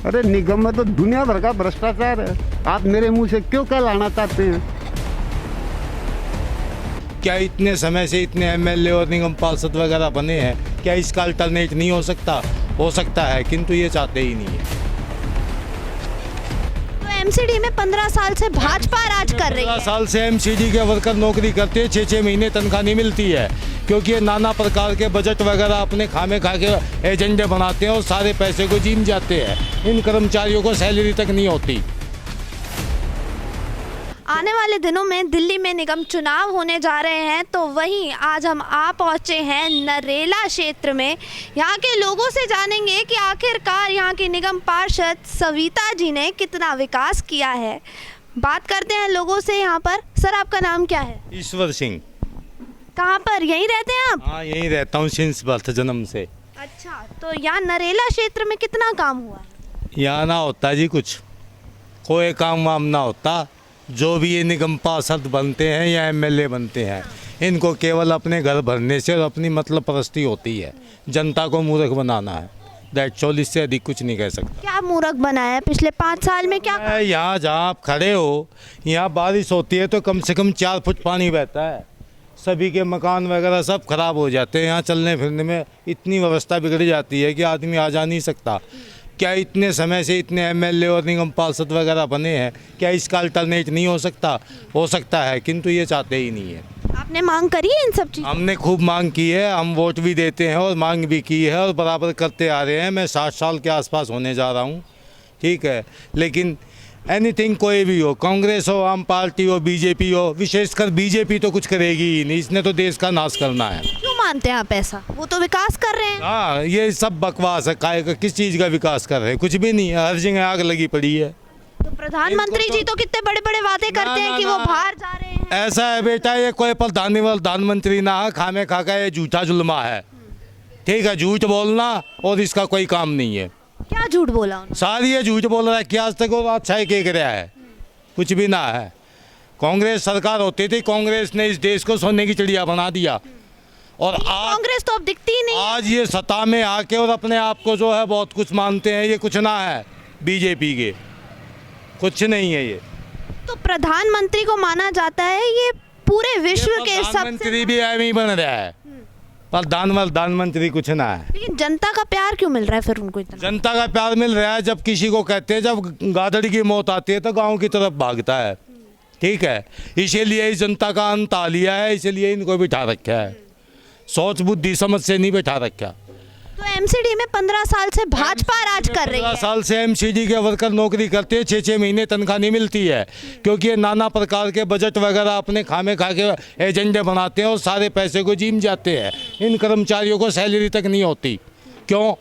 अरे निगम में तो दुनिया भर का भ्रष्टाचार है। आप मेरे मुंह से क्यों क्या लाना चाहते हैं? क्या इतने समय से इतने एमएलए और निगम पार्षद वगैरह बने हैं, क्या इसका अल्टरनेट नहीं हो सकता? हो सकता है, किंतु ये चाहते ही नहीं है। तो एमसीडी में 15 साल से भाजपा राज कर रही 15 है। साल से एमसीडी के वर्कर नौकरी करते हैं, 6-6 महीने तनख्वाह नहीं मिलती है, क्योंकि ये नाना प्रकार के बजट वगैरह अपने खामे खा के एजेंडे बनाते हैं और सारे पैसे को जीम जाते हैं। इन कर्मचारियों को सैलरी तक नहीं होती। आने वाले दिनों में दिल्ली में निगम चुनाव होने जा रहे हैं, तो वहीं आज हम आ पहुंचे हैं नरेला क्षेत्र में। यहाँ के लोगों से जानेंगे कि आखिरकार यहाँ की निगम पार्षद सविता जी ने कितना विकास किया है। बात करते हैं लोगों से यहाँ पर। सर, आपका नाम क्या है? ईश्वर सिंह। कहाँ पर? यहीं रहते हैं आप? हाँ, यहीं रहता हूँ सिंस बर्थ, जन्म से। अच्छा, तो यहाँ नरेला क्षेत्र में कितना काम हुआ है? यहाँ ना होता जी कुछ, कोई काम वाम ना होता। जो भी ये निगम पार्षद बनते हैं या एमएलए बनते हैं, इनको केवल अपने घर भरने से और अपनी मतलब परस्ती होती है। जनता को मूर्ख बनाना है, दैट्स ऑल। इससे अधिक कुछ नहीं कह सकता। क्या मूर्ख बनाया है पिछले 5 साल में? क्या यहाँ जहाँ आप खड़े हो, यहाँ बारिश होती है तो कम से कम 4 फुट पानी बहता है। सभी के मकान वगैरह सब खराब हो जाते हैं। यहाँ चलने फिरने में इतनी व्यवस्था बिगड़ जाती है कि आदमी आ जा नहीं सकता। क्या इतने समय से इतने एमएलए और निगम पार्षद वगैरह बने हैं, क्या इसका अल्टरनेट नहीं हो सकता? हो सकता है, किंतु ये चाहते ही नहीं है। आपने मांग करी है इन सब चीज़? हमने खूब मांग की है, हम वोट भी देते हैं और मांग भी की है और बराबर करते आ रहे हैं। मैं 60 साल के आसपास होने जा रहा हूँ, ठीक है। लेकिन एनीथिंग कोई भी हो, कांग्रेस हो, आम पार्टी हो, बीजेपी हो, विशेषकर बीजेपी तो कुछ करेगी ही नहीं। इसने तो देश का नाश करना है। क्यों मानते हैं आप ऐसा? वो तो विकास कर रहे हैं। हाँ, ये सब बकवास है। काय का किस चीज़ का विकास कर रहे हैं? कुछ भी नहीं है, हर जगह आग लगी पड़ी है। तो प्रधानमंत्री जी तो कितने बड़े बड़े वादे करते हैं कि वो बाहर जा रहे हैं। ऐसा है बेटा, ये कोई प्रधानमंत्री ना है, खामे खा का ये झूठा जुल्मा है, ठीक है। झूठ बोलना और इसका कोई काम नहीं है। क्या झूठ बोला उन्होंने? सारी ये झूठ बोल रहा है कि आज तक वो अच्छा ही कह रहा है, कुछ भी ना है। कांग्रेस सरकार होती थी, कांग्रेस ने इस देश को सोने की चिड़िया बना दिया। और आज कांग्रेस तो अब दिखती ही नहीं है। आज ये सत्ता में आके और अपने आप को जो है बहुत कुछ मानते हैं, ये कुछ ना है। बीजेपी के कुछ नहीं है ये। तो प्रधानमंत्री को माना जाता है ये पूरे विश्व के सबसे। प्रधानमंत्री भी ऐਵੇਂ ही बन रहा है, प्रधानमंत्री कुछ ना है। लेकिन जनता का प्यार क्यों मिल रहा है फिर उनको इतना? जनता का प्यार मिल रहा है, जब किसी को कहते हैं, जब गादड़ी की मौत आती है तो गांव की तरफ भागता है, ठीक है। इसीलिए इस जनता का अंत आ लिया है, इसलिए इनको बिठा रखा है। सोच बुद्धि समझ से नहीं बिठा रखा। तो एमसीडी में 15 साल से भाजपा राज कर रही 15 है। साल से एमसीडी के वर्कर नौकरी करते हैं, 6-6 महीने तनख्वाह नहीं मिलती है, क्योंकि ये नाना प्रकार के बजट वगैरह अपने खामे खा के एजेंडे बनाते हैं और सारे पैसे को जीम जाते हैं। इन कर्मचारियों को सैलरी तक नहीं होती। क्यों?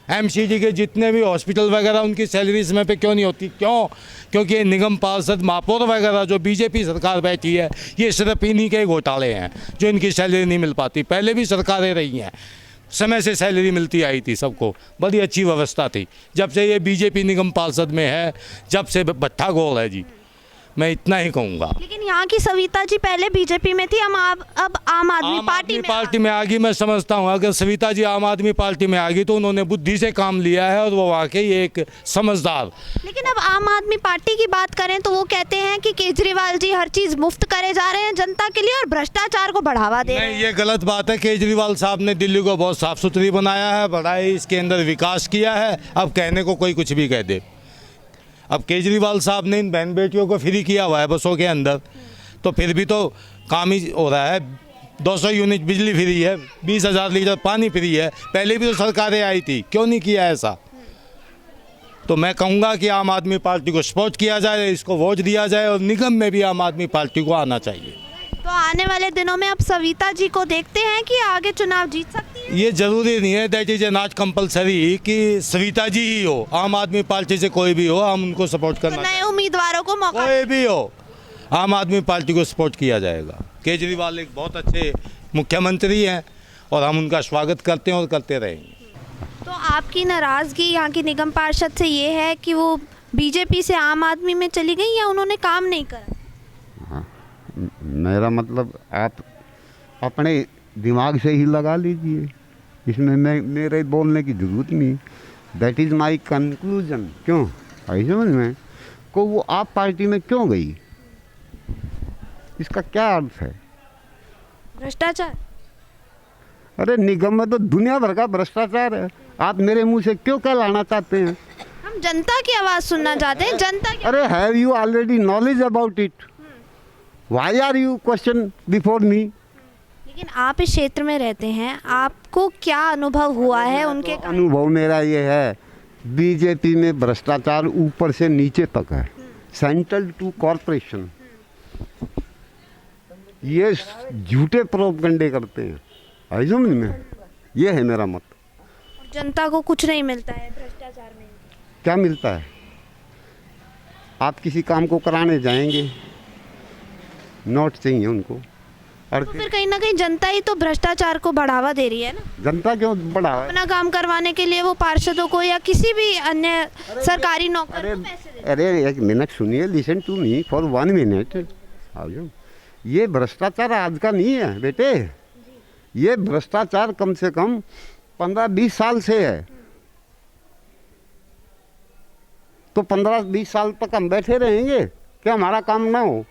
एमसीडी के जितने भी हॉस्पिटल वगैरह, उनकी सैलरी समय पे क्यों नहीं होती? क्यों? क्योंकि ये निगम पार्षद, महापौर वगैरह जो बीजेपी सरकार बैठी है, ये सिर्फ इन्हीं के घोटाले हैं जो इनकी सैलरी नहीं मिल पाती। पहले भी सरकारें रही हैं, समय से सैलरी मिलती आई थी सबको, बड़ी अच्छी व्यवस्था थी। जब से ये बीजेपी निगम पार्षद में है, जब से भट्ठा गोल है जी, मैं इतना ही कहूँगा। लेकिन यहाँ की सविता जी पहले बीजेपी में थी, हम अब आम आदमी पार्टी में आ गई। मैं समझता हूँ अगर सविता जी आम आदमी पार्टी में आ गई तो उन्होंने बुद्धि से काम लिया है और वो वाकई एक समझदार। लेकिन अब आम आदमी पार्टी की बात करें तो वो कहते हैं कि केजरीवाल जी हर चीज मुफ्त करे जा रहे हैं जनता के लिए और भ्रष्टाचार को बढ़ावा दे रहे हैं। नहीं, ये गलत बात है। केजरीवाल साहब ने दिल्ली को बहुत साफ सुथरी बनाया है, बड़ा ही इसके अंदर विकास किया है। अब कहने को कोई कुछ भी कह दे। अब केजरीवाल साहब ने इन बहन बेटियों को फ्री किया हुआ है बसों के अंदर, तो फिर भी तो काम ही हो रहा है। 200 यूनिट बिजली फ्री है, 20,000 लीटर पानी फ्री है। पहले भी तो सरकारें आई थी, क्यों नहीं किया ऐसा? तो मैं कहूँगा कि आम आदमी पार्टी को सपोर्ट किया जाए, इसको वोट दिया जाए और निगम में भी आम आदमी पार्टी को आना चाहिए। तो आने वाले दिनों में अब सविता जी को देखते हैं कि आगे चुनाव जीत सकती है। ये जरूरी नहीं है, that is a not compulsory कि सविता जी ही हो। आम आदमी पार्टी से कोई भी हो, हम उनको सपोर्ट तो करना नए उम्मीदवारों को मौका। कोई भी हो, आम आदमी पार्टी को सपोर्ट किया जाएगा। केजरीवाल एक बहुत अच्छे मुख्यमंत्री हैं और हम उनका स्वागत करते हैं और करते रहेंगे। तो आपकी नाराजगी यहाँ की निगम पार्षद से ये है कि वो बीजेपी से आम आदमी में चली गई या उन्होंने काम नहीं करा? मेरा मतलब आप अपने दिमाग से ही लगा लीजिए, इसमें मेरे बोलने की जरूरत नहीं। That is my conclusion. क्यों आई समझ में को वो आप पार्टी में क्यों गई, इसका क्या अर्थ है? भ्रष्टाचार। अरे निगम में तो दुनिया भर का भ्रष्टाचार है, आप मेरे मुंह से क्यों क्या लाना चाहते हैं? हम जनता की आवाज सुनना चाहते हैं, जनता की। अरे have you already knowledge about it, why are you question before me? लेकिन आप इस क्षेत्र में रहते हैं, आपको क्या अनुभव हुआ है उनके? अनुभव मेरा ये है, बीजेपी में भ्रष्टाचार ऊपर से नीचे तक है, सेंट्रल टू कॉरपोरेशन। ये झूठे प्रोपगंडे करते हैं, आई समझ में, ये है मेरा मत। जनता को कुछ नहीं मिलता है भ्रष्टाचार में। क्या मिलता है? आप किसी काम को कराने जाएंगे, नोट चाहिए उनको, और तो फिर कहीं ना कहीं जनता ही तो भ्रष्टाचार को बढ़ावा दे रही है ना। जनता क्यों बढ़ावा? अपना काम करवाने के लिए वो पार्षदों को या किसी भी अन्य सरकारी नौकर को पैसे देते हैं। अरे एक मिनट सुनिए, listen to me for 1 minute. ये भ्रष्टाचार आज का नहीं है बेटे, ये भ्रष्टाचार कम से कम 15-20 साल से है। तो 15-20 साल तक हम बैठे रहेंगे क्या हमारा काम ना हो?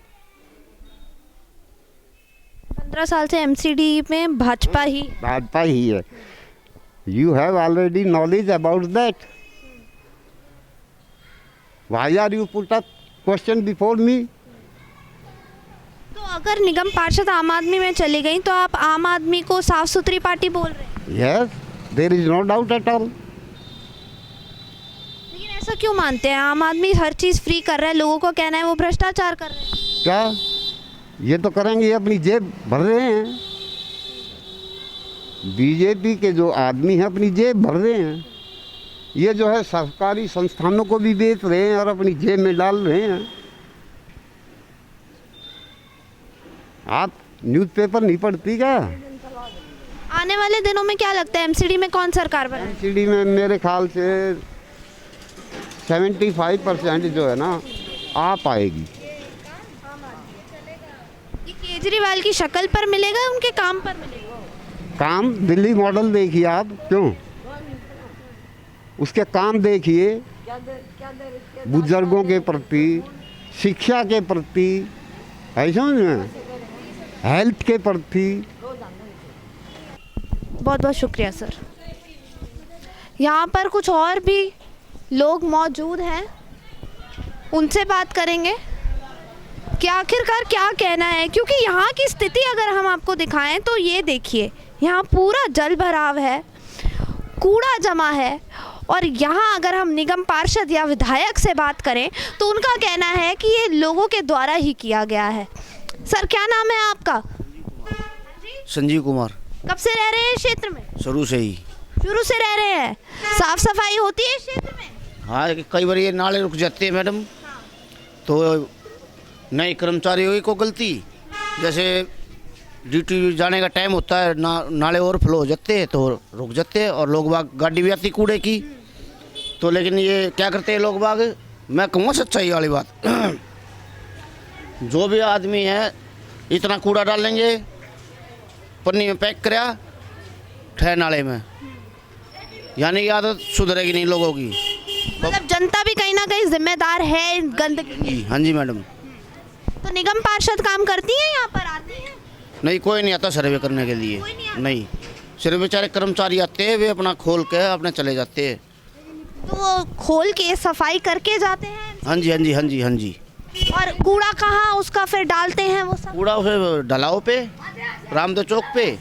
15 साल से एमसीडी में भाजपा ही है। You have already knowledge about that, why are you put up question before me? तो अगर निगम पार्षद आम आदमी में चली गई तो आप आम आदमी को साफ सुथरी पार्टी बोल रहे हैं? Yes, there is no doubt at all. लेकिन ऐसा क्यों मानते हैं? आम आदमी हर चीज़ फ्री कर रहा है, लोगों को कहना है वो भ्रष्टाचार कर रहे हैं। क्या ये तो करेंगे, ये अपनी जेब भर रहे हैं। बीजेपी के जो आदमी हैं अपनी जेब भर रहे हैं, ये जो है सरकारी संस्थानों को भी बेच रहे हैं और अपनी जेब में डाल रहे हैं। आप न्यूज़पेपर नहीं पढ़ती क्या? आने वाले दिनों में क्या लगता है एमसीडी में कौन सरकार बने? एमसीडी में मेरे ख्याल से 75% जो है ना आप आएगी। ये केजरीवाल की शक्ल पर मिलेगा, उनके काम पर मिलेगा? काम दिल्ली मॉडल देखिए आप, क्यों उसके काम देखिए, बुजुर्गों के प्रति, शिक्षा के प्रति, है समझ में, हेल्थ के प्रति। बहुत बहुत शुक्रिया सर। यहाँ पर कुछ और भी लोग मौजूद हैं, उनसे बात करेंगे कि आखिरकार क्या कहना है। क्योंकि यहाँ की स्थिति अगर हम आपको दिखाएं तो ये देखिए, यहाँ पूरा जल भराव है, कूड़ा जमा है, और यहाँ अगर हम निगम पार्षद या विधायक से बात करें तो उनका कहना है कि ये लोगों के द्वारा ही किया गया है। सर क्या नाम है आपका? संजीव कुमार। कब से रह रहे हैं इस क्षेत्र में? शुरू से ही। शुरू से रह रहे हैं। साफ सफाई होती है इस क्षेत्र में? हाँ, कई बार ये नाले रुक जाते हैं मैडम, तो नए कर्मचारियों को गलती, जैसे ड्यूटी जाने का टाइम होता है, नाले ओवरफ्लो हो जाते हैं तो रुक जाते हैं, और लोग बाग गाड़ी भी आती कूड़े की, तो लेकिन ये क्या करते हैं लोग बाग, मैं कहूँगा सच्चाई वाली बात, जो भी आदमी है इतना कूड़ा डालेंगे, पन्नी में पैक कराया, ठहर नाले में, यानी कि आदत सुधरेगी नहीं लोगों की। मतलब जनता भी कहीं ना कहीं जिम्मेदार है गंदगी की। हाँ जी मैडम। तो निगम पार्षद काम करती हैं, यहाँ पर आती हैं? नहीं, कोई नहीं आता सर्वे करने के लिए। नहीं, सिर्फ बेचारे कर्मचारी आते हैं, वे अपना खोल के अपने चले जाते हैं। तो वो खोल के सफाई करके जाते हैं? हाँ जी हाँ जी हाँ जी हाँ जी। और कूड़ा कहाँ उसका फिर डालते हैं वो सब? कूड़ा उसे ढलाव पे, रामदेव चौक पे,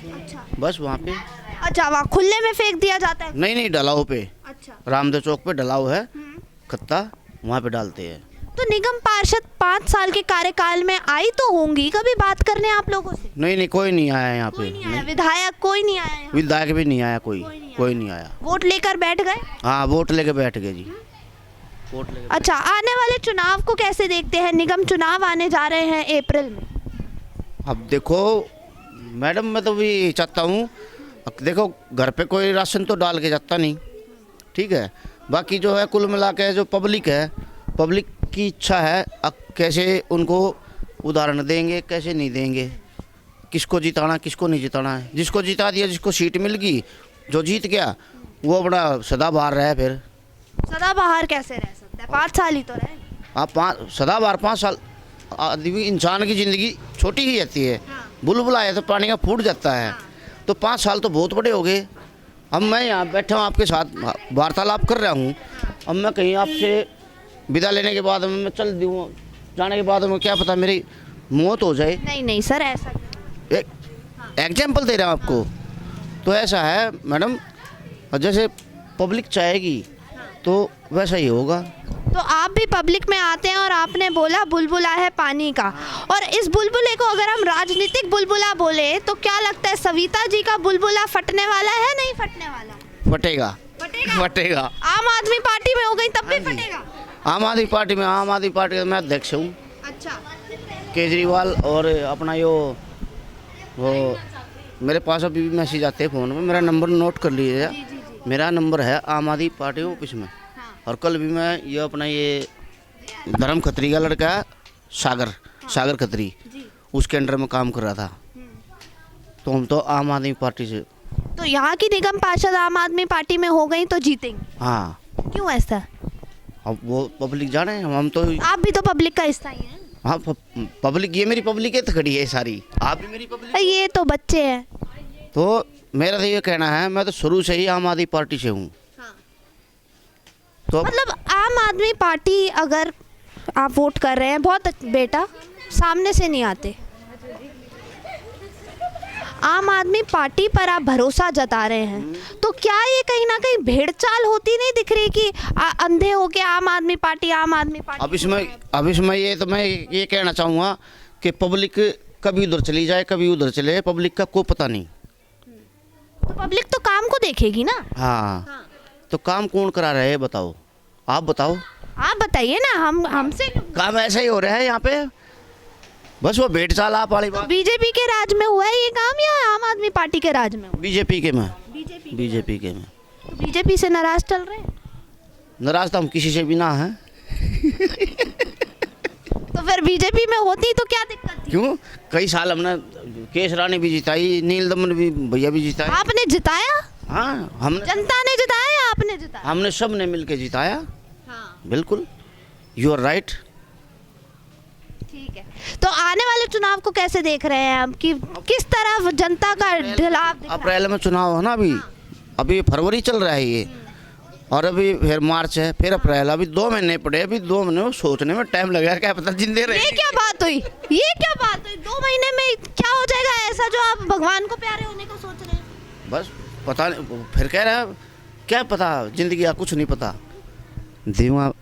बस वहाँ पे। अच्छा, वहाँ खुले में फेंक दिया जाता है? नहीं नहीं, ढलाव पे, अच्छा। रामदेव चौक पे ढलाव है, खत्ता, वहाँ पे डालते हैं। तो निगम पार्षद 5 साल के कार्यकाल में आई तो होंगी कभी बात करने आप लोगों से? नहीं नहीं, कोई नहीं आया यहाँ कोई पे। नहीं आया, विधायक कोई नहीं आया यहाँ? विधायक भी नहीं आया, कोई नहीं आया। वोट लेकर बैठ गए? हाँ, वोट लेके बैठ गए जी, वोट लेके। अच्छा, आने वाले चुनाव को कैसे देखते हैं? निगम चुनाव आने जा रहे हैं अप्रैल में। अब देखो मैडम, मैं तो भी चाहता हूँ, देखो घर पे कोई राशन तो डाल के जाता नहीं, ठीक है, बाकी जो है कुल मिला के जो पब्लिक है, पब्लिक की इच्छा है, अब कैसे उनको उदाहरण देंगे, कैसे नहीं देंगे, किसको जिताना किसको नहीं जिताना है। जिसको जिता दिया, जिसको सीट मिल गई, जो जीत गया वो अपना सदा बाहर रहे, फिर सदाबहार कैसे रह सकता है? 5 साल ही तो रहे। आप 5 सदाबहार 5 साल, आदमी इंसान की ज़िंदगी छोटी ही रहती है। बुलबुल आए तो पानी का फूट जाता है, तो 5 साल तो बहुत बड़े हो गए। अब मैं यहाँ बैठा हूँ आपके साथ वार्तालाप कर रहा हूँ, अब मैं कहीं आपसे विदा लेने के बाद मैं चल दूँ, जाने के बाद में क्या पता मेरी मौत हो जाए। नहीं नहीं सर, ऐसा एक एग्जाम्पल दे रहा हूँ आपको। तो ऐसा है मैडम, जैसे पब्लिक चाहेगी तो वैसा ही होगा। तो आप भी पब्लिक में आते हैं और आपने बोला बुलबुला है पानी का, और इस बुलबुले को अगर हम राजनीतिक बुलबुला बोले तो क्या लगता है सविता जी का बुलबुला फटने वाला है? नहीं फटने वाला? फटेगा, फटेगा? फटेगा। आम आदमी पार्टी में हो गई तब भी फटेगा? आम आदमी पार्टी में, आम आदमी पार्टी का मैं अध्यक्ष हूँ। अच्छा, केजरीवाल और अपना यो वो मेरे पास अभी भी मैसेज आते हैं फ़ोन में, मेरा नंबर नोट कर लीजिएगा। मेरा नंबर है आम आदमी पार्टी ऑफिस में। और कल भी मैं ये अपना ये धर्म खत्री का लड़का है, सागर खत्री, उसके अंडर में काम कर रहा था। तो हम तो आम आदमी पार्टी से। तो यहाँ की निगम पार्षद आम आदमी पार्टी में हो गई तो जीतेंगे? हाँ, क्यों ऐसा? अब वो पब्लिक जाने, हम तो। आप भी तो पब्लिक का हिस्सा ही हैं। हाँ, पब्लिक, ये मेरी पब्लिक है तो खड़ी है सारी, आप भी मेरी पब्लिक। ये तो बच्चे हैं। तो मेरा तो ये कहना है, मैं तो शुरू से ही आम आदमी पार्टी से हूँ। तो मतलब आम आदमी पार्टी अगर आप वोट कर रहे हैं, बहुत बेटा सामने से नहीं आते, आम आदमी पार्टी पर आप भरोसा जता रहे हैं, तो क्या ये कहीं ना कहीं भेड़चाल होती नहीं दिख रही कि अंधे हो के आम आदमी पार्टी अब इसमें ये तो मैं ये कहना चाहूँगा कि पब्लिक कभी उधर चली जाए कभी उधर चले, पब्लिक का कोई पता नहीं। तो पब्लिक तो काम को देखेगी ना। हाँ, तो काम कौन करा रहे हैं बताओ, आप बताओ। आप बताइए ना, हमसे काम ऐसा ही हो रहा है यहाँ पे, बस वो भेड़ चाल आप वाली बात। बीजेपी के राज में हुआ है ये काम या आम आदमी पार्टी के राज में? बीजेपी के में। तो बीजेपी से नाराज चल रहे हैं? नाराज तो हम किसी से भी ना हैं। तो फिर बीजेपी में होती तो क्या दिक्कत थी? क्यों, कई साल हमने केश रानी भी जिताई, नील दमन भी भैया भी जिताए। आपने जिताया? हाँ, हमने, जनता ने जिताया या आपने जिताया? हमने सब ने मिलके जिताया। हाँ, बिल्कुल, यू आर राइट। ठीक है। तो आने वाले चुनाव को कैसे देख रहे हैं आप, कि किस तरह जनता का ढलाव दिख रहा है? अप्रैल में चुनाव है ना, अभी फरवरी चल रहा है ये, और अभी फिर मार्च है, फिर अप्रैल, अभी 2 महीने पड़े, अभी 2 महीने में सोचने में टाइम लगेगा, क्या पता जिंदे रहे। ये क्या बात हुई? 2 महीने में क्या हो जाएगा ऐसा जो आप भगवान को प्यारे होने को सोच रहे हैं? बस पता नहीं, फिर कह रहा है क्या पता, जिंदगी का कुछ नहीं पता। दिमाग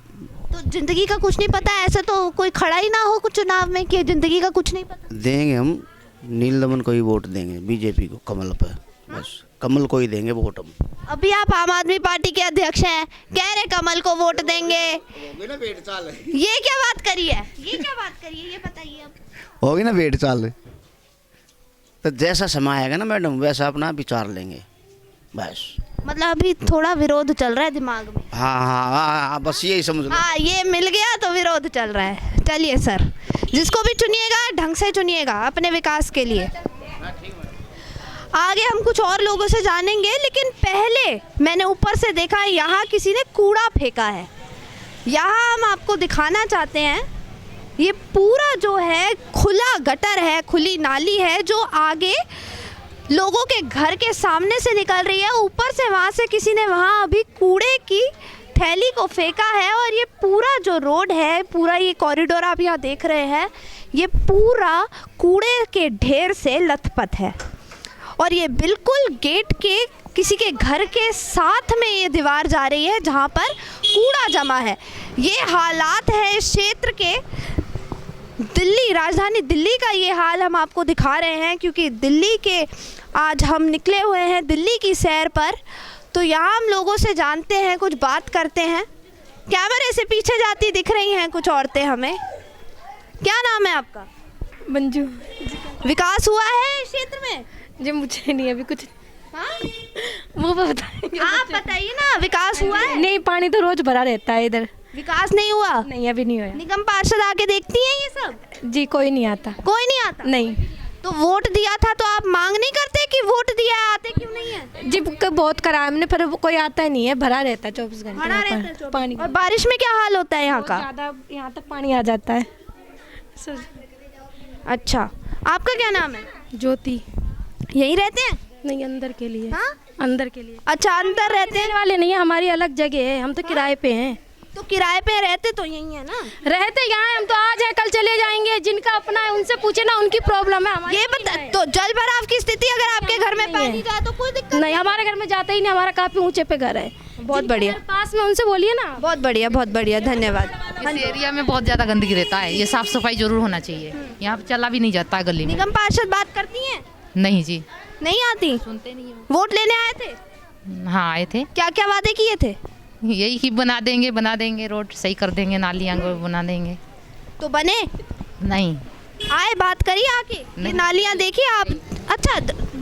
तो जिंदगी का कुछ नहीं पता, ऐसे तो कोई खड़ा ही ना हो कुछ चुनाव में कि जिंदगी का कुछ नहीं पता। देंगे हम नील दमन को ही वोट देंगे, बीजेपी को, कमल पे, बस कमल को ही देंगे वोट हम। अभी आप आम आदमी पार्टी के अध्यक्ष हैं, कह रहे कमल को वोट देंगे, ये क्या बात करी है? ये बताइए अब। होगी ना भेड़ चाल, तो जैसा समय आएगा ना मैडम वैसा अपना विचार लेंगे बस। मतलब अभी थोड़ा विरोध चल रहा है दिमाग में? हाँ, बस यही समझ लो। हाँ, ये मिल गया तो विरोध चल रहा है। चलिए सर, जिसको भी चुनिएगा ढंग से चुनिएगा अपने विकास के लिए। आगे हम कुछ और लोगों से जानेंगे, लेकिन पहले मैंने ऊपर से देखा यहाँ किसी ने कूड़ा फेंका है। यहाँ हम आपको दिखाना चाहते हैं, ये पूरा जो है खुला गटर है, खुली नाली है जो आगे लोगों के घर के सामने से निकल रही है। ऊपर से वहाँ से किसी ने वहाँ अभी कूड़े की थैली को फेंका है, और ये पूरा जो रोड है, पूरा ये कॉरिडोर आप यहाँ देख रहे हैं, ये पूरा कूड़े के ढेर से लथपथ है। और ये बिल्कुल गेट के किसी के घर के साथ में ये दीवार जा रही है जहाँ पर कूड़ा जमा है। ये हालात है इस क्षेत्र के। दिल्ली, राजधानी दिल्ली का ये हाल हम आपको दिखा रहे हैं, क्योंकि दिल्ली के आज हम निकले हुए हैं दिल्ली की सैर पर। तो यहाँ हम लोगों से जानते हैं, कुछ बात करते हैं। कैमरे से पीछे जाती दिख रही हैं कुछ औरतें हमें। क्या नाम है आपका? मंजू। विकास हुआ है इस क्षेत्र में? जी मुझे नहीं अभी कुछ। हाँ? वो बताएंगे। आप बताइए ना, विकास हुआ है? नहीं, पानी तो रोज भरा रहता है इधर। विकास नहीं हुआ? नहीं, अभी नहीं हुआ। निगम पार्षद आके देखती हैं ये सब? जी कोई नहीं आता। कोई नहीं आता? नहीं। तो वोट दिया था तो आप मांग नहीं करते कि वोट दिया है, आते क्यों नहीं है? जी बहुत करा हमने, फिर वो कोई आता ही नहीं है, भरा रहता है 24 घंटे भरा यहाँ रहता पर, है 24 पानी और बारिश में क्या हाल होता है यहाँ का? ज़्यादा यहाँ तक पानी आ जाता है। अच्छा, आपका क्या नाम है? ज्योति। यहीं रहते हैं? नहीं, अंदर के लिए। हाँ? अंदर के लिए। अच्छा, अंदर रहते हैं। रहने वाले नहीं है, हमारी अलग जगह है, हम तो किराए पे हैं। तो किराए पे रहते तो यहीं है ना? रहते यहाँ हैं, हम तो आज हैं कल चले जाएंगे, जिनका अपना है उनसे पूछे ना, उनकी प्रॉब्लम है। हमारी ये बता, तो जल भराव की स्थिति अगर आपके घर में नहीं पानी है। जाए तो कोई दिक्कत नहीं, हमारे घर में जाता ही नहीं, हमारा काफी ऊंचे पे घर है। बहुत बढ़िया, पास में उनसे बोलिए ना। बहुत बढ़िया, बहुत बढ़िया, धन्यवाद। इस एरिया में बहुत ज़्यादा गंदगी रहता है, ये साफ़ सफाई जरूर होना चाहिए। यहाँ पे चला भी नहीं जाता है गली में। निगम पार्षद बात करती हैं? नहीं जी, नहीं आती? सुनते नहीं वोट लेने आए थे? हो। हाँ आए थे, क्या क्या वादे किए थे? यही कि बना देंगे रोड सही कर देंगे, नालियाँ बना देंगे। तो बने? नहीं, आए, बात करिए आके, ये नहीं। नालियाँ देखिए आप। अच्छा,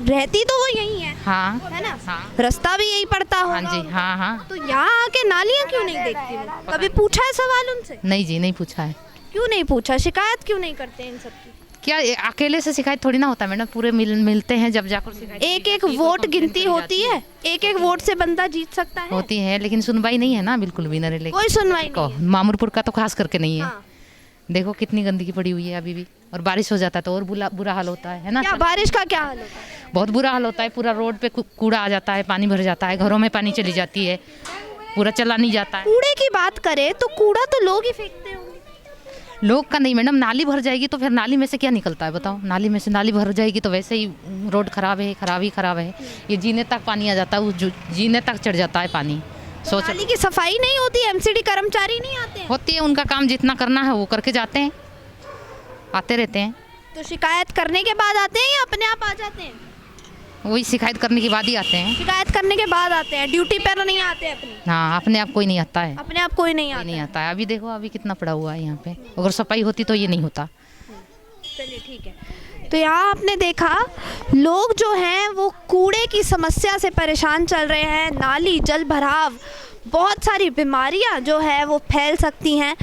रहती तो वो यहीं है, हाँ है ना? हाँ रास्ता भी यही पड़ता हाँ होगा। जी, हाँ हाँ। तो यहाँ आके नालियाँ क्यों नहीं देखती वो? कभी पूछा है सवाल उनसे? नहीं जी, नहीं पूछा है। क्यों नहीं पूछा? शिकायत क्यों नहीं करते इन सब की? क्या अकेले से शिकायत थोड़ी ना होता है मैडम, पूरे मिलते हैं जब जाकर शिकायत। एक एक वोट गिनती होती है, एक एक वोट से बंदा जीत सकता है? होती है, लेकिन सुनवाई नहीं है ना, बिल्कुल भी नरेले कोई सुनवाई को। नहीं है। मामूरपुर का तो खास करके नहीं है। हाँ। देखो कितनी गंदगी पड़ी हुई है अभी भी, और बारिश हो जाता है तो और बुरा हाल होता है ना। क्या बारिश का क्या हाल होता है? बहुत बुरा हाल होता है, पूरा रोड पे कूड़ा आ जाता है, पानी भर जाता है, घरों में पानी चली जाती है, पूरा चला नहीं जाता है। कूड़े की बात करें तो कूड़ा तो लोग ही फेंकते होंगे। लोग का नहीं मैडम, नाली भर जाएगी तो फिर नाली में से क्या निकलता है बताओ? नाली में से नाली भर जाएगी तो वैसे ही रोड खराब है, खराब है। ये जीने तक पानी आ जाता है, जीने तक चढ़ जाता है पानी। सोच, नाली की सफाई नहीं होती? एमसीडी कर्मचारी नहीं आते हैं? होती है, उनका काम जितना करना है वो करके जाते हैं, आते रहते हैं। तो शिकायत करने के बाद आते हैं या अपने आप आ जाते हैं? वही शिकायत करने के बाद ही आते हैं। शिकायत करने के बाद आते हैं, ड्यूटी पर नहीं आते अपनी? हाँ, अपने आप कोई नहीं आता है, अपने आप कोई नहीं कोई आता? नहीं आता है। अभी देखो अभी कितना पड़ा हुआ है यहाँ पे, अगर सफाई होती तो ये नहीं होता। चलिए ठीक है। तो यहाँ आपने देखा लोग जो हैं वो कूड़े की समस्या से परेशान चल रहे हैं। नाली, जल भराव, बहुत सारी बीमारियाँ जो है वो फैल सकती हैं।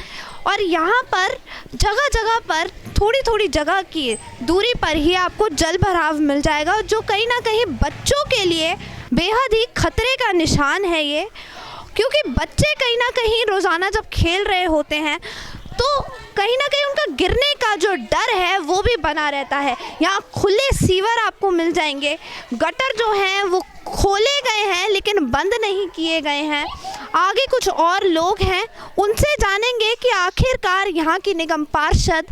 और यहाँ पर जगह जगह पर थोड़ी थोड़ी जगह की दूरी पर ही आपको जल भराव मिल जाएगा, जो कहीं ना कहीं बच्चों के लिए बेहद ही खतरे का निशान है ये। क्योंकि बच्चे कहीं ना कहीं रोज़ाना जब खेल रहे होते हैं तो कहीं ना कहीं उनका गिरने का जो डर है वो भी बना रहता है। यहाँ खुले सीवर आपको मिल जाएंगे, गटर जो हैं वो खोले गए हैं लेकिन बंद नहीं किए गए हैं। आगे कुछ और लोग हैं, उनसे जानेंगे कि आखिरकार यहाँ की निगम पार्षद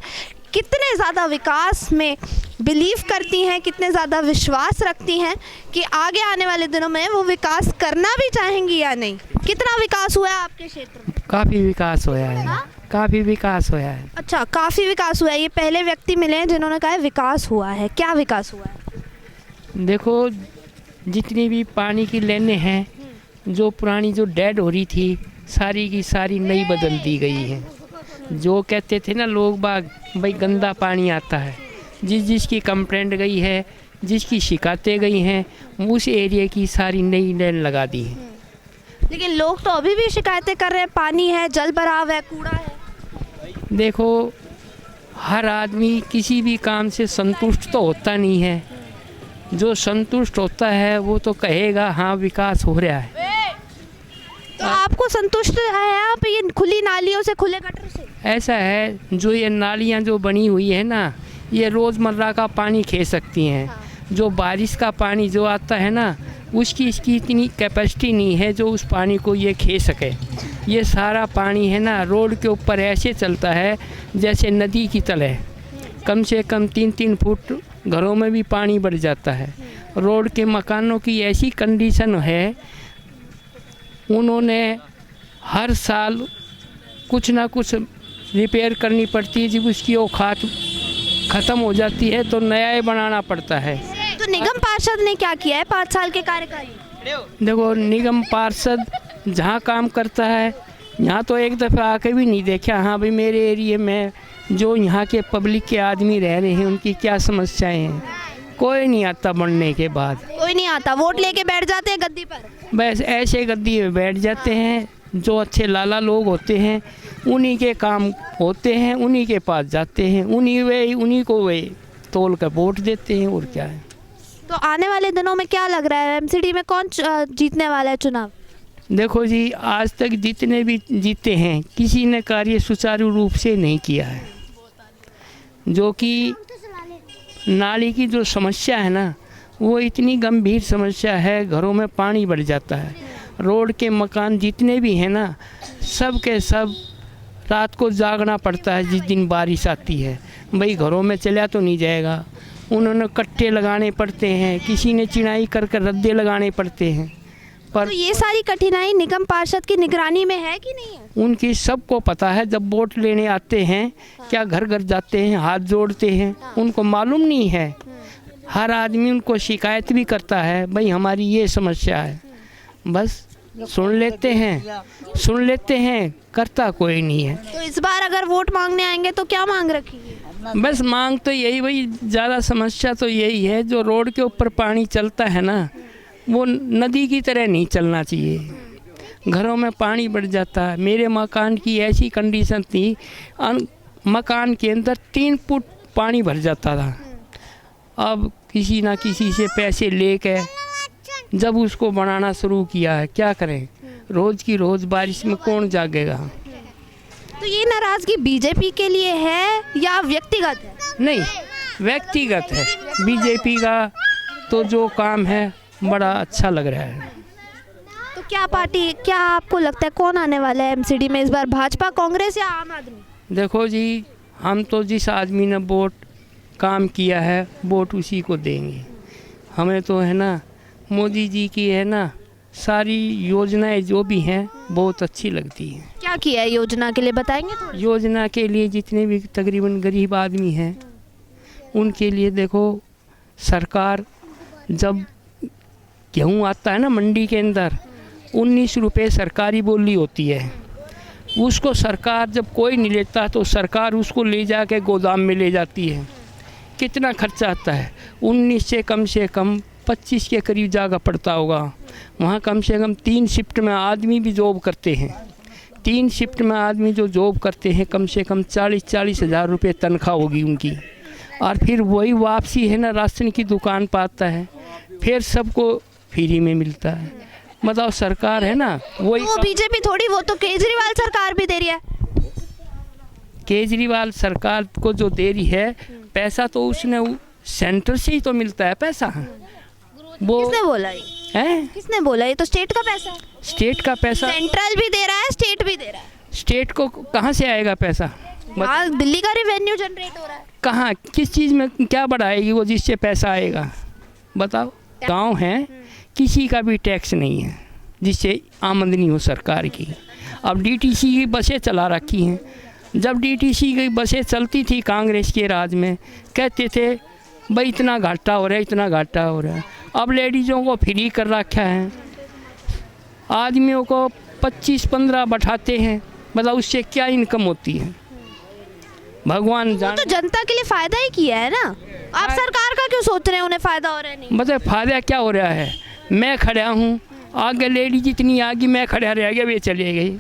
कितने ज़्यादा विकास में बिलीव करती हैं, कितने ज़्यादा विश्वास रखती हैं कि आगे आने वाले दिनों में वो विकास करना भी चाहेंगी या नहीं। कितना विकास हुआ है आपके क्षेत्र में? काफ़ी विकास होया है। हाँ? काफ़ी विकास होया है। अच्छा, काफ़ी विकास हुआ है। ये पहले व्यक्ति मिले हैं जिन्होंने कहा है विकास हुआ है। क्या विकास हुआ है? देखो, जितनी भी पानी की लाइनें हैं, जो पुरानी जो डेड हो रही थी, सारी की सारी नई बदल दी गई हैं। जो कहते थे ना लोग बाग, भाई गंदा पानी आता है, जिसकी कंप्लेंट गई है, जिसकी शिकायतें गई हैं, उस एरिया की सारी नई लाइन लगा दी है। लेकिन लोग तो अभी भी शिकायतें कर रहे हैं, पानी है, जल भराव है, कूड़ा है। देखो, हर आदमी किसी भी काम से संतुष्ट तो होता नहीं है। जो संतुष्ट होता है वो तो कहेगा हाँ विकास हो रहा है। तो आपको संतुष्ट है आप ये खुली नालियों से, खुले गटर से? ऐसा है, जो ये नालियाँ जो बनी हुई है ना, ये रोज़मर्रा का पानी खे सकती हैं। जो बारिश का पानी जो आता है ना, उसकी इसकी इतनी कैपेसिटी नहीं है जो उस पानी को ये खे सके। ये सारा पानी है ना रोड के ऊपर ऐसे चलता है जैसे नदी की तरह। कम से कम 3-3 फुट घरों में भी पानी बढ़ जाता है। रोड के मकानों की ऐसी कंडीशन है, उन्होंने हर साल कुछ ना कुछ रिपेयर करनी पड़ती है। जब उसकी औकात ख़त्म हो जाती है तो नया ही बनाना पड़ता है। तो निगम पार्षद ने क्या किया है 5 साल के कार्यकाल में? देखो, निगम पार्षद जहाँ काम करता है, यहाँ तो एक दफ़ा आके भी नहीं देखा हाँ भाई मेरे एरिया में जो यहाँ के पब्लिक के आदमी रह रहे हैं उनकी क्या समस्याएं हैं। कोई नहीं आता बनने के बाद। कोई नहीं आता, वोट लेके बैठ जाते हैं गद्दी पर। बस ऐसे गद्दी में बैठ जाते हैं। जो अच्छे लाला लोग होते हैं उन्हीं के काम होते हैं, उन्हीं के पास जाते हैं, उन्हीं को वे तोल कर वोट देते हैं, और क्या है। तो आने वाले दिनों में क्या लग रहा है, एमसीडी में कौन जीतने वाला है चुनाव? देखो जी, आज तक जितने भी जीते हैं किसी ने कार्य सुचारू रूप से नहीं किया है। जो कि नाली की जो समस्या है ना, वो इतनी गंभीर समस्या है, घरों में पानी भर जाता है। रोड के मकान जितने भी हैं ना, सब के सब रात को जागना पड़ता है जिस दिन बारिश आती है। भाई घरों में चला तो नहीं जाएगा, उन्होंने कट्टे लगाने पड़ते हैं, किसी ने चिनाई कर कर रद्दे लगाने पड़ते हैं। पर तो ये सारी कठिनाई निगम पार्षद की निगरानी में है कि नहीं है? उनकी सबको पता है। जब वोट लेने आते हैं, क्या घर घर जाते हैं, हाथ जोड़ते हैं, उनको मालूम नहीं है। हर आदमी उनको शिकायत भी करता है, भाई हमारी ये समस्या है। बस सुन लेते हैं, करता कोई नहीं है। तो इस बार अगर वोट मांगने आएंगे तो क्या मांग रखी है? बस मांग तो यही, भाई ज़्यादा समस्या तो यही है, जो रोड के ऊपर पानी चलता है ना, वो नदी की तरह नहीं चलना चाहिए। घरों में पानी बढ़ जाता है। मेरे मकान की ऐसी कंडीशन थी, मकान के अंदर 3 फुट पानी भर जाता था। अब किसी ना किसी से पैसे लेके जब उसको बनाना शुरू किया है, क्या करें, रोज़ की रोज़ बारिश में कौन जागेगा। तो ये नाराज़गी बीजेपी के लिए है या व्यक्तिगत है? नहीं, व्यक्तिगत है। बीजेपी का तो जो काम है बड़ा अच्छा लग रहा है। तो क्या आपको लगता है कौन आने वाला है एमसीडी में इस बार, भाजपा, कांग्रेस या आम आदमी? देखो जी, हम तो जिस आदमी ने वोट काम किया है वोट उसी को देंगे। हमें तो है ना मोदी जी की है ना सारी योजनाएं जो भी हैं बहुत अच्छी लगती हैं। क्या किया है योजना के लिए, बताएंगे थोड़ा? योजना के लिए जितने भी तकरीबन गरीब आदमी हैं उनके लिए, देखो सरकार जब गेहूँ आता है ना मंडी के अंदर, 19 रुपये सरकारी बोली होती है। उसको सरकार जब कोई नहीं लेता तो सरकार उसको ले जाके गोदाम में ले जाती है। कितना खर्चा आता है? 19 से कम 25 के करीब जागा पड़ता होगा। वहाँ कम से कम 3 शिफ्ट में आदमी भी जॉब करते हैं। 3 शिफ्ट में आदमी जो जॉब करते हैं कम से कम 40 हज़ार रुपये तनख्वाह होगी उनकी। और फिर वही वापसी है ना राशन की दुकान पर आता है, फिर सबको फ्री में मिलता है। मतलब सरकार है ना वही। वो बीजेपी थोड़ी, वो तो केजरीवाल सरकार भी दे रही है। केजरीवाल सरकार को जो दे रही है पैसा, तो उसने सेंटर से ही तो मिलता है पैसा। वो किसने बोला ये? है, किसने बोला? ये तो स्टेट का पैसा है। स्टेट का पैसा, सेंट्रल भी दे रहा है, स्टेट भी दे रहा है। स्टेट को कहाँ से आएगा पैसा? हाँ, दिल्ली का रेवेन्यू जनरेट हो रहा है। कहाँ, किस चीज़ में क्या बढ़ाएगी वो जिससे पैसा आएगा? बताओ। गांव है, किसी का भी टैक्स नहीं है जिससे आमदनी हो सरकार की। अब डीटीसी की बसें चला रखी हैं। जब डीटीसी की बसें चलती थी कांग्रेस के राज में, कहते थे भाई इतना घाटा हो रहा है, इतना घाटा हो रहा है। अब लेडीज़ों को फ्री कर रखा है, आदमियों को 25-15 बैठाते हैं। मतलब उससे क्या इनकम होती है भगवान जाने। तो जनता के लिए फायदा ही किया है ना। आप सरकार का क्यों सोच रहे हैं उन्हें फायदा हो रहा है? नहीं, मतलब फ़ायदा क्या हो रहा है? मैं खड़ा हूँ, आगे लेडीज जितनी आगे, मैं खड़ा रह गया, वे चले गई,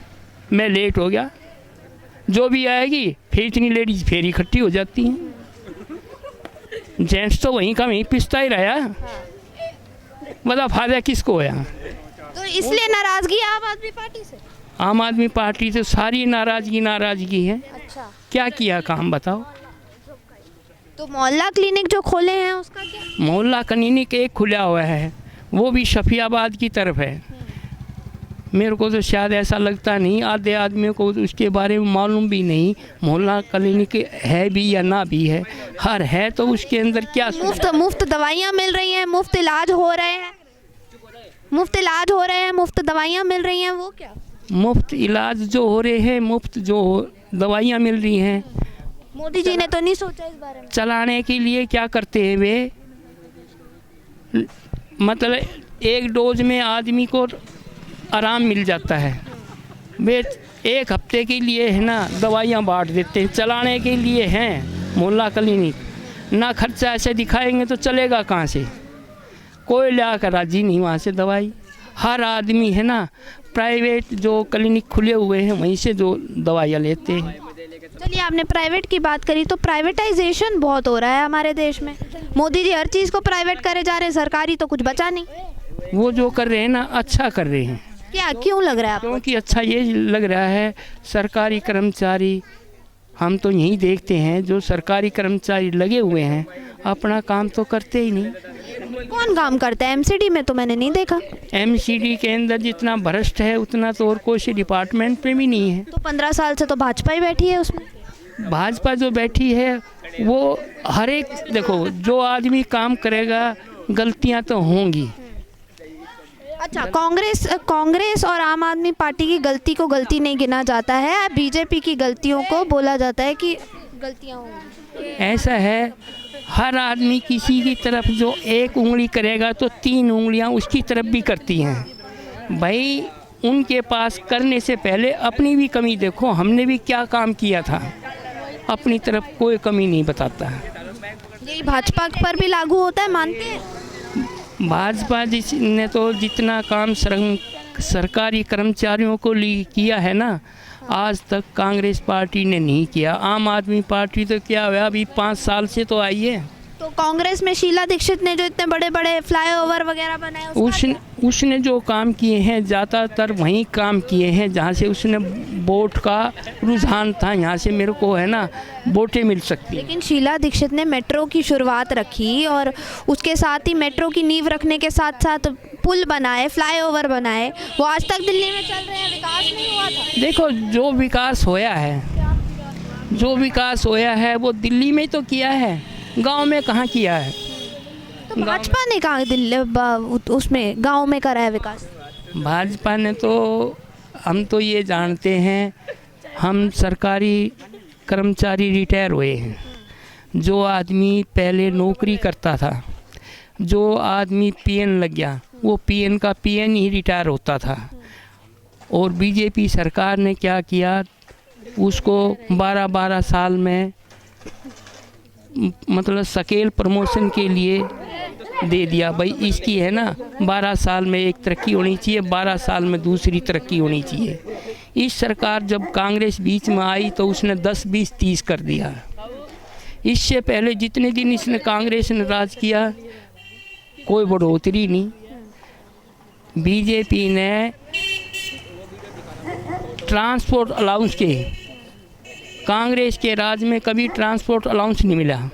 मैं लेट हो गया। जो भी आएगी फिर इतनी लेडीज फिर इकट्ठी हो जाती हैं। जेंट्स तो वहीं का वहीं पिसता ही रहा। मतलब फ़ायदा किसको होया? तो इसलिए नाराजगी आम आदमी पार्टी से? आम आदमी पार्टी से सारी नाराज़गी है। अच्छा, क्या किया काम बताओ? तो मोहल्ला क्लिनिक जो खोले हैं उसका क्या? मोहल्ला क्लिनिक एक खुला हुआ है, वो भी शफियाबाद की तरफ है। मेरे को तो शायद ऐसा लगता नहीं, आधे आदमियों को उसके बारे में मालूम भी नहीं मोहल्ला क्लिनिक है भी या ना भी है। हर है तो उसके अंदर क्या मुफ्त दवाइयाँ मिल रही हैं, मुफ्त इलाज हो रहे हैं, मुफ्त दवाइयाँ मिल रही हैं, वो क्या? मुफ्त इलाज जो हो रहे हैं, मुफ्त जो दवाइयाँ मिल रही हैं, मोदी जी ने तो नहीं सोचा इस बारे में। चलाने के लिए क्या करते हैं वे, मतलब एक डोज में आदमी को आराम मिल जाता है। वे 1 हफ्ते के लिए है ना दवाइयाँ बांट देते हैं, चलाने के लिए हैं मोहल्ला क्लिनिक। ना खर्चा ऐसे दिखाएंगे तो चलेगा कहाँ से? कोई ला कर राजी नहीं वहाँ से दवाई। हर आदमी है ना प्राइवेट जो क्लिनिक खुले हुए हैं वहीं से जो दवाइयाँ लेते हैं। चलिए, आपने प्राइवेट की बात करी, तो प्राइवेटाइजेशन बहुत हो रहा है हमारे देश में। मोदी जी हर चीज़ को प्राइवेट करे जा रहे हैं, सरकारी तो कुछ बचा नहीं। वो जो कर रहे हैं ना, अच्छा कर रहे हैं। क्या, क्यों लग रहा है आपको? क्योंकि अच्छा ये लग रहा है, सरकारी कर्मचारी, हम तो यही देखते हैं जो सरकारी कर्मचारी लगे हुए हैं अपना काम तो करते ही नहीं। कौन काम करता है? एमसीडी में तो मैंने नहीं देखा। एमसीडी के अंदर जितना भ्रष्ट है उतना तो और कोई डिपार्टमेंट पे भी नहीं है। तो 15 साल से तो भाजपा ही बैठी है उसमें। भाजपा जो बैठी है वो हर एक, देखो जो आदमी काम करेगा गलतियां तो होंगी। अच्छा, कांग्रेस और आम आदमी पार्टी की गलती को गलती नहीं गिना जाता है, बीजेपी की गलतियों को बोला जाता है कि गलतियां होंगी। ऐसा है, हर आदमी किसी की तरफ जो एक उंगली करेगा तो 3 उंगलियां उसकी तरफ भी करती हैं। भाई उनके पास करने से पहले अपनी भी कमी देखो, हमने भी क्या काम किया था, अपनी तरफ कोई कमी नहीं बताता। यही भाजपा पर भी लागू होता है, मानते हैं? भाजपा ने तो जितना काम सरकारी कर्मचारियों को किया है ना, आज तक कांग्रेस पार्टी ने नहीं किया। आम आदमी पार्टी तो क्या हुआ, अभी 5 साल से तो आई है। तो कांग्रेस में शीला दीक्षित ने जो इतने बड़े बड़े फ्लाईओवर वगैरह बनाए, उसने जो काम किए हैं ज़्यादातर वहीं काम किए हैं जहाँ से उसने वोट का रुझान था, यहाँ से मेरे को है ना वोटें मिल सकती। लेकिन शीला दीक्षित ने मेट्रो की शुरुआत रखी और उसके साथ ही मेट्रो की नींव रखने के साथ साथ पुल बनाए, फ्लाईओवर बनाए, वो आज तक दिल्ली में चल रहे हैं। विकास नहीं हुआ था? देखो जो विकास होया है वो दिल्ली में तो किया है, गांव में कहाँ किया है। तो भाजपा ने कहा दिल्ली उसमें गांव में करा है विकास? भाजपा ने तो, हम तो ये जानते हैं, हम सरकारी कर्मचारी रिटायर हुए हैं। जो आदमी पहले नौकरी करता था, जो आदमी पीएन लग गया, वो पीएन का पीएन ही रिटायर होता था। और बीजेपी सरकार ने क्या किया, उसको 12-12 साल में मतलब स्केल प्रमोशन के लिए दे दिया। भाई इसकी है ना 12 साल में एक तरक्की होनी चाहिए, 12 साल में दूसरी तरक्की होनी चाहिए। इस सरकार जब कांग्रेस बीच में आई तो उसने 10, 20, 30 कर दिया। इससे पहले जितने दिन इसने कांग्रेस ने राज किया कोई बढ़ोतरी नहीं। बीजेपी ने ट्रांसपोर्ट अलाउंस के, कांग्रेस के राज में कभी ट्रांसपोर्ट अलाउंस नहीं मिला,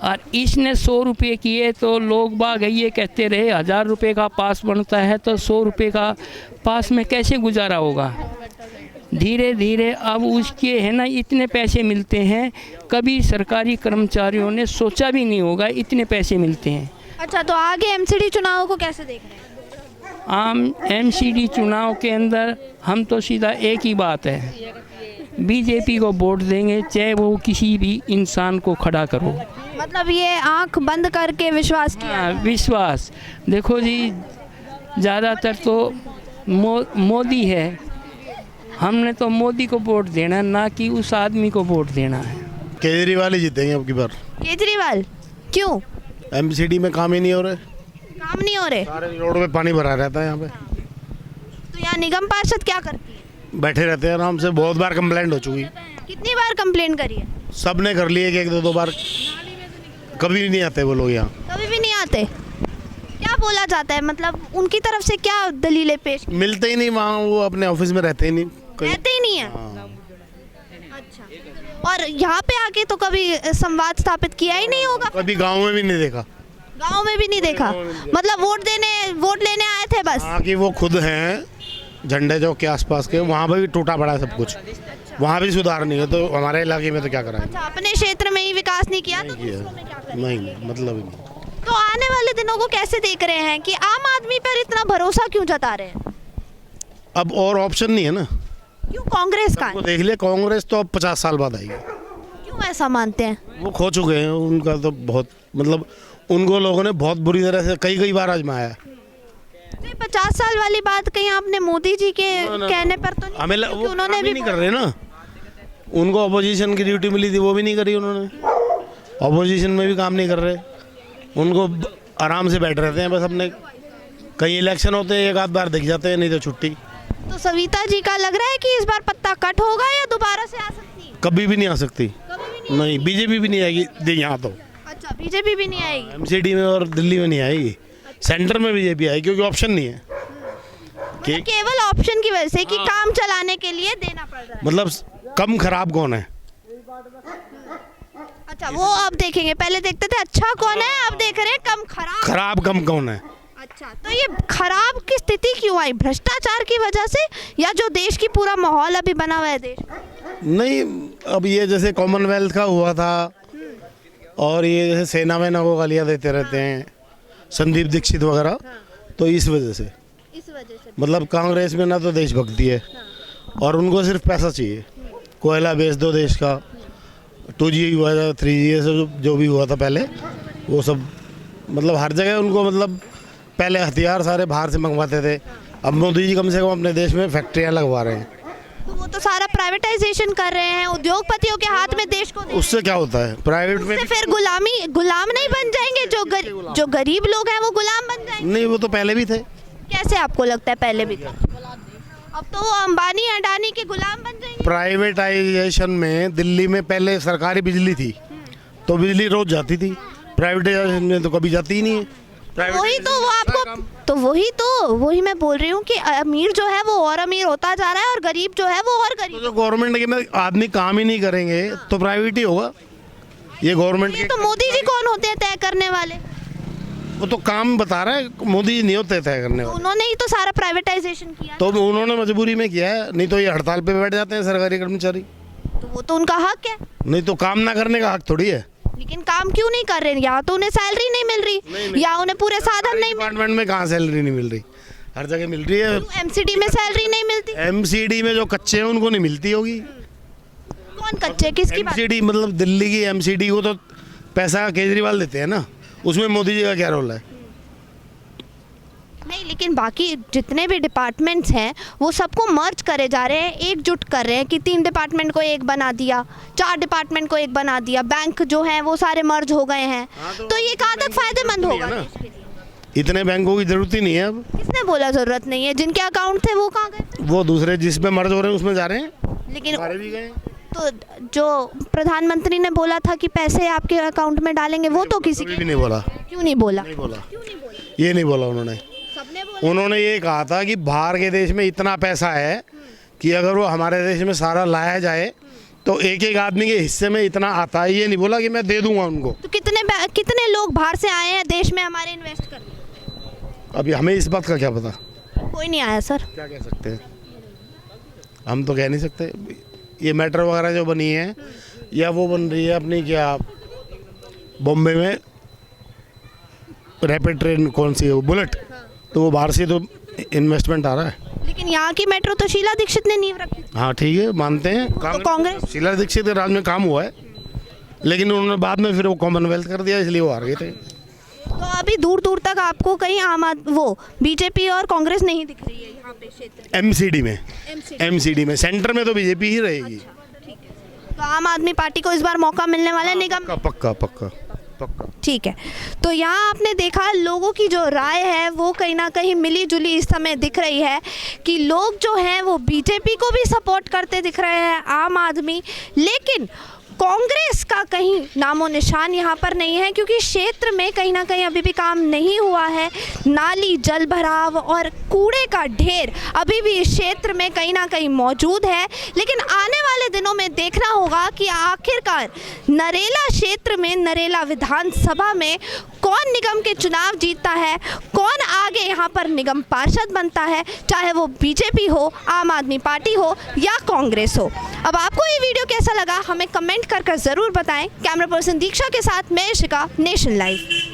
और इसने 100 रुपये किए तो लोग बाग ये कहते रहे 1000 रुपये का पास बनता है तो 100 रुपये का पास में कैसे गुजारा होगा। धीरे धीरे अब उसके है ना इतने पैसे मिलते हैं, कभी सरकारी कर्मचारियों ने सोचा भी नहीं होगा इतने पैसे मिलते हैं। अच्छा, तो आगे एमसीडी चुनाव को कैसे देख रहे हैं? आम एमसीडी चुनाव के अंदर हम तो सीधा एक ही बात है, बीजेपी को वोट देंगे, चाहे वो किसी भी इंसान को खड़ा करो। मतलब ये आंख बंद करके विश्वास किया? हाँ, विश्वास। देखो जी, ज़्यादातर तो मोदी है, हमने तो मोदी को वोट देना, ना कि उस आदमी को वोट देना है। केजरीवाल ही जीतेंगे अब की बार। केजरीवाल क्यों? एमसीडी में काम ही नहीं हो रहे, काम नहीं हो रहे, सारे रोड पे पानी भरा रहता है यहाँ पे। तो यहाँ निगम पार्षद क्या करती है? बैठे रहते हैं आराम से, बहुत बार कंप्लेंट हो चुकी। कितनी बार कंप्लेंट करी है? सब ने कर लिए, एक 2 बार, कभी नहीं आते वो लोग यहाँ। कभी भी नहीं आते? क्या बोला जाता है, मतलब उनकी तरफ से क्या दलीलें पेश? मिलते ही नहीं वहाँ, वो अपने ऑफिस में रहते ही नहीं, रहते ही नहीं है। अच्छा, और यहाँ पे आके तो कभी संवाद स्थापित किया ही नहीं होगा? कभी गाँव में भी नहीं देखा। गाँव में भी नहीं देखा, मतलब वोट लेने आए थे बस? हाँ, कि वो खुद हैं झंडे चौक के आसपास के, वहाँ पर भी टूटा पड़ा है सब कुछ, वहाँ भी सुधार नहीं है, तो हमारे इलाके में तो क्या कराएंगे। अच्छा, अपने क्षेत्र में ही विकास नहीं किया तो दूसरों में क्या करेंगे? नहीं, मतलब ही नहीं। तो आने वाले दिनों को कैसे देख रहे हैं कि आम आदमी पर इतना भरोसा क्यों जता रहे हैं? अब और ऑप्शन नहीं है ना। क्यों कांग्रेस का? वो देख ले, कांग्रेस तो अब 50 साल बाद आएगी। क्यों ऐसा मानते हैं? वो खो चुके हैं, उनका तो बहुत, मतलब उनको लोगों ने बहुत बुरी तरह से कई बार आजमाया है। नहीं, 50 साल वाली बात कहीं आपने मोदी जी के कहने पर तो नहीं, हमें क्योंकि उन्होंने भी नहीं कर रहे ना, उनको अपोजिशन की ड्यूटी मिली थी वो भी नहीं करी उन्होंने, अपोजिशन में भी काम नहीं कर रहे, उनको आराम से बैठ रहते हैं बस अपने, कहीं इलेक्शन होते हैं 1 आध बार दिख जाते हैं, नहीं तो छुट्टी। तो सविता जी का लग रहा है कि इस बार पत्ता कट होगा या दोबारा से आ सकती है? कभी भी नहीं आ सकती, कभी भी नहीं बीजेपी भी नहीं आएगी यहाँ तो, अच्छा, बीजेपी भी नहीं आएगी। एमसीडी में और दिल्ली में नहीं आएगी, सेंटर में बीजेपी आएगी क्योंकि ऑप्शन नहीं है कि केवल ऑप्शन की वजह से कि काम चलाने के लिए देना पड़ रहा है। मतलब कम खराब कौन है। अच्छा, वो अब देखेंगे, पहले देखते थे अच्छा कौन है, अब देख रहे हैं कम खराब। खराब कम कौन है। अच्छा, तो ये खराब की स्थिति क्यों आई? भ्रष्टाचार की वजह से या जो देश की पूरा माहौल अभी बना हुआ है देश का? नहीं, अब ये जैसे कॉमनवेल्थ का हुआ था और ये जैसे सेना में को गालियाँ देते रहते हैं संदीप दीक्षित वगैरह, तो इस वजह से मतलब कांग्रेस में ना तो देशभक्ति है और उनको सिर्फ पैसा चाहिए। कोयला बेच दो देश का, 2G हुआ था, 3G सब जो भी हुआ था पहले, वो सब मतलब हर जगह उनको मतलब पहले हथियार सारे बाहर से मंगवाते थे, अब मोदी जी कम से कम अपने देश में फैक्ट्रियाँ लगवा रहे हैं। तो वो तो सारा प्राइवेटाइजेशन कर रहे हैं, उद्योगपतियों के हाथ में देश को दे रहे हैं। उससे क्या होता है प्राइवेट में उससे फिर गुलाम नहीं बन जाएंगे? जो गरीब लोग हैं वो गुलाम बन जाएंगे? नहीं, वो तो पहले भी थे। कैसे आपको लगता है पहले भी था? अब तो वो अंबानी अडानी के गुलाम बन जाएंगे। प्राइवेटाइजेशन में दिल्ली में पहले सरकारी बिजली थी तो बिजली रोज जाती थी, प्राइवेटाइजेशन में तो कभी जाती ही नहीं है। वही मैं बोल रही हूँ कि अमीर जो है वो और अमीर होता जा रहा है और गरीब जो है वो और गरीब। तो जो गवर्नमेंट के में आदमी काम ही नहीं करेंगे तो प्राइवेट ही होगा। ये गवर्नमेंट के तो मोदी जी कौन होते हैं तय करने वाले? वो तो काम बता रहा है, मोदी जी नहीं होते तय करने वाले। उन्होंने ही तो सारा प्राइवेटाइजेशन किया। तो उन्होंने मजबूरी में किया है, नहीं तो ये हड़ताल पे बैठ जाते हैं सरकारी कर्मचारी। तो वो तो उनका हक है। नहीं तो काम ना करने का हक थोड़ी है। लेकिन काम क्यों नहीं कर रहे? या तो उन्हें सैलरी नहीं मिल रही या उन्हें पूरे साधन नहीं मिल डिपार्टमेंट में कहाँ सैलरी नहीं मिल रही, हर जगह मिल रही है। एमसीडी में सैलरी नहीं मिलती? एमसीडी में जो कच्चे हैं उनको नहीं मिलती होगी। कौन कच्चे, किसकी बात? एमसीडी मतलब दिल्ली की एमसीडी को तो पैसा केजरीवाल देते हैं ना, उसमें मोदी जी का क्या रोल है? नहीं, लेकिन बाकी जितने भी डिपार्टमेंट्स हैं वो सबको मर्ज करे जा रहे हैं, एकजुट कर रहे हैं कि 3 डिपार्टमेंट को एक बना दिया, 4 डिपार्टमेंट को एक बना दिया, बैंक जो हैं वो सारे मर्ज हो गए हैं। तो ये कहाँ तक फायदेमंद होगा देश के लिए? इतने बैंकों की जरूरत ही नहीं है अब। किसने बोला जरूरत नहीं है? जिनके अकाउंट थे वो कहाँ गए? वो दूसरे जिसमें मर्ज हो रहे हैं उसमें जा रहे हैं, लेकिन हमारे भी गए। तो जो प्रधानमंत्री ने बोला था कि पैसे आपके अकाउंट में डालेंगे, वो तो किसी भी नहीं बोला। क्यों नहीं बोला? नहीं बोला, ये नहीं बोला उन्होंने। उन्होंने ये कहा था कि बाहर के देश में इतना पैसा है कि अगर वो हमारे देश में सारा लाया जाए तो एक एक आदमी के हिस्से में इतना आता है। ये नहीं बोला कि मैं दे दूंगा उनको। तो कितने लोग बाहर से आए हैं देश में हमारे इन्वेस्ट करने? अभी हमें इस बात का क्या पता, कोई नहीं आया सर। क्या कह सकते हैं हम, तो कह नहीं सकते। ये मेट्रो वगैरह जो बनी है या वो बन रही है अपनी क्या बॉम्बे में रैपिड ट्रेन कौन सी है वो बुलेट, तो वो बाहर से तो इन्वेस्टमेंट आ रहा है। लेकिन यहाँ की मेट्रो तो शीला दीक्षित ने नींव रखी। हाँ ठीक है, मानते हैं कांग्रेस शीला दीक्षित के राज में काम हुआ है, लेकिन उन्होंने बाद में फिर वो कॉमनवेल्थ कर दिया, इसलिए वो हार गए थे। तो अभी दूर दूर तक आपको कहीं वो बीजेपी और कांग्रेस नहीं दिख रही है यहाँ पे क्षेत्र? एमसीडी में सेंटर में तो बीजेपी ही रहेगी। तो आम आदमी पार्टी को इस बार मौका मिलने वाला है निगम? पक्का पक्का पक्का। ठीक है, तो यहाँ आपने देखा लोगों की जो राय है वो कहीं ना कहीं मिली जुली इस समय दिख रही है कि लोग जो हैं वो बीजेपी को भी सपोर्ट करते दिख रहे हैं, आम आदमी, लेकिन कांग्रेस का कहीं नामो निशान यहाँ पर नहीं है क्योंकि क्षेत्र में कहीं ना कहीं अभी भी काम नहीं हुआ है। नाली, जल भराव और कूड़े का ढेर अभी भी इस क्षेत्र में कहीं ना कहीं मौजूद है। लेकिन आने वाले दिनों में देखना होगा कि आखिरकार नरेला क्षेत्र में, नरेला विधानसभा में कौन निगम के चुनाव जीतता है, कौन आगे यहाँ पर निगम पार्षद बनता है, चाहे वो बीजेपी हो, आम आदमी पार्टी हो या कांग्रेस हो। अब आपको ये वीडियो कैसा लगा हमें कमेंट कर ज़रूर बताएं। कैमरा पर्सन दीक्षा के साथ मैं इशिका, नेशन लाइव।